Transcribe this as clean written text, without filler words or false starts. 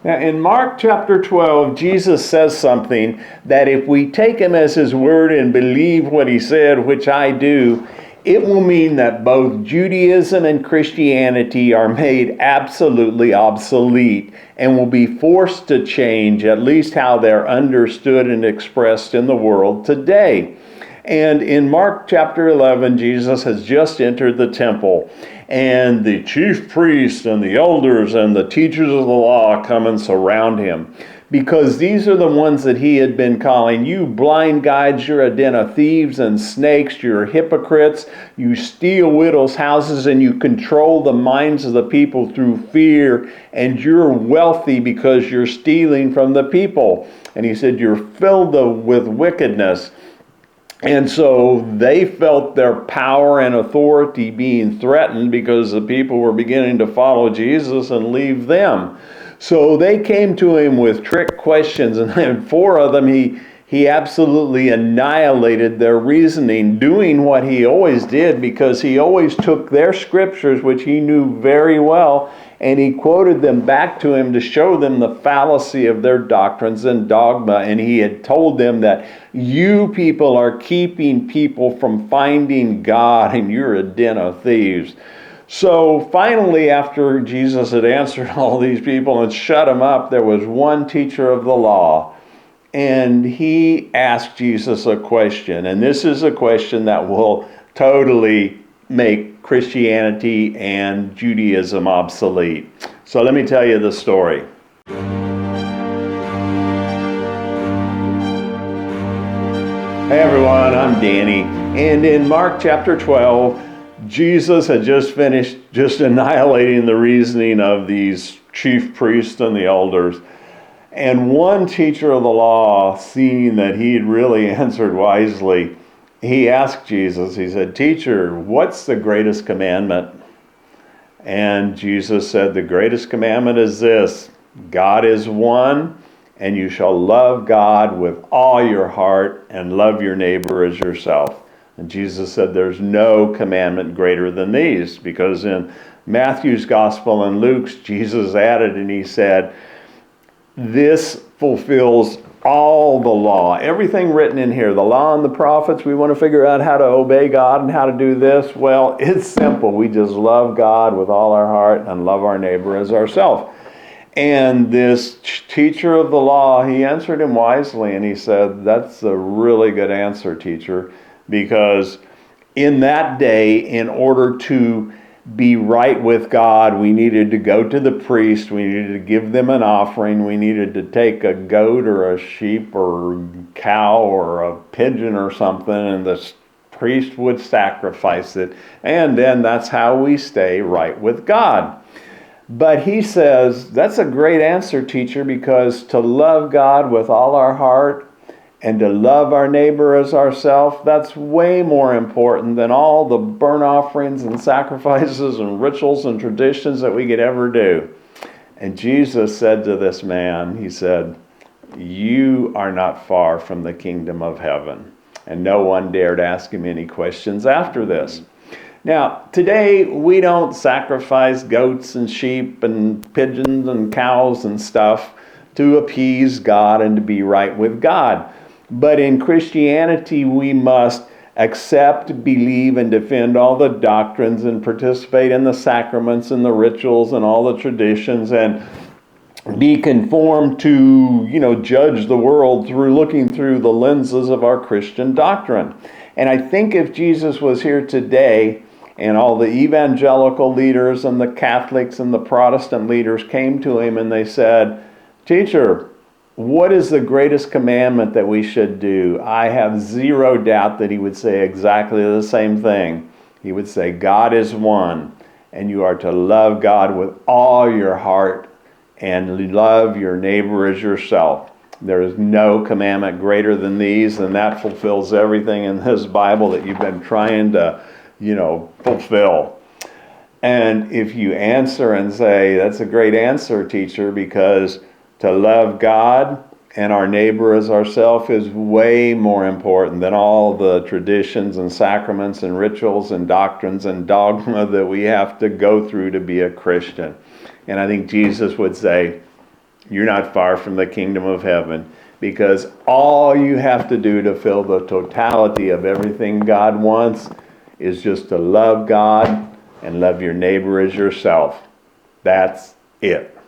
Now, in Mark chapter 12, Jesus says something that if we take him as his word and believe what he said, which I do, it will mean that both Judaism and Christianity are made absolutely obsolete and will be forced to change at least how they're understood and expressed in the world today. And in Mark chapter 11, Jesus has just entered the temple, and the chief priests and the elders and the teachers of the law come and surround him, because these are the ones that he had been calling, you blind guides, you're a den of thieves and snakes, you're hypocrites, you steal widows' houses and you control the minds of the people through fear, and you're wealthy because you're stealing from the people. And he said, you're filled with wickedness. And so they felt their power and authority being threatened because the people were beginning to follow Jesus and leave them. So they came to him with trick questions, and then 4 of them he absolutely annihilated their reasoning, doing what he always did, because he always took their scriptures, which he knew very well, and he quoted them back to him to show them the fallacy of their doctrines and dogma. And he had told them that you people are keeping people from finding God, and you're a den of thieves. So finally, after Jesus had answered all these people and shut them up, there was one teacher of the law, and he asked Jesus a question. And this is a question that will totally make Christianity and Judaism obsolete. So let me tell you the story. Hey everyone, I'm Danny. And in Mark chapter 12, Jesus had just finished annihilating the reasoning of these chief priests and the elders. And one teacher of the law, seeing that he had really answered wisely, he asked Jesus, he said, "Teacher, what's the greatest commandment?" And Jesus said, "The greatest commandment is this: God is one, and you shall love God with all your heart and love your neighbor as yourself." And Jesus said there's no commandment greater than these, because in Matthew's gospel and Luke's, Jesus added and he said, this fulfills all the law. Everything written in here, the law and the prophets, we want to figure out how to obey God and how to do this. Well, it's simple. We just love God with all our heart and love our neighbor as ourselves. And this teacher of the law, he answered him wisely, and he said, that's a really good answer, teacher, because in that day, in order to be right with God, we needed to go to the priest, we needed to give them an offering, we needed to take a goat or a sheep or cow or a pigeon or something, and the priest would sacrifice it, and then that's how we stay right with God. But he says, that's a great answer, teacher, because to love God with all our heart and to love our neighbor as ourselves, that's way more important than all the burnt offerings and sacrifices and rituals and traditions that we could ever do. And Jesus said to this man, he said, you are not far from the kingdom of heaven. And no one dared ask him any questions after this. Now, today we don't sacrifice goats and sheep and pigeons and cows and stuff to appease God and to be right with God. But in Christianity, we must accept, believe, and defend all the doctrines and participate in the sacraments and the rituals and all the traditions and be conformed to, judge the world through looking through the lenses of our Christian doctrine. And I think if Jesus was here today and all the evangelical leaders and the Catholics and the Protestant leaders came to him and they said, "Teacher, what is the greatest commandment that we should do?" I have zero doubt that he would say exactly the same thing. He would say, God is one, and you are to love God with all your heart and love your neighbor as yourself. There is no commandment greater than these, and that fulfills everything in this Bible that you've been trying to, fulfill. And if you answer and say, that's a great answer, teacher, because to love God and our neighbor as ourselves is way more important than all the traditions and sacraments and rituals and doctrines and dogma that we have to go through to be a Christian. And I think Jesus would say, you're not far from the kingdom of heaven, because all you have to do to fill the totality of everything God wants is just to love God and love your neighbor as yourself. That's it.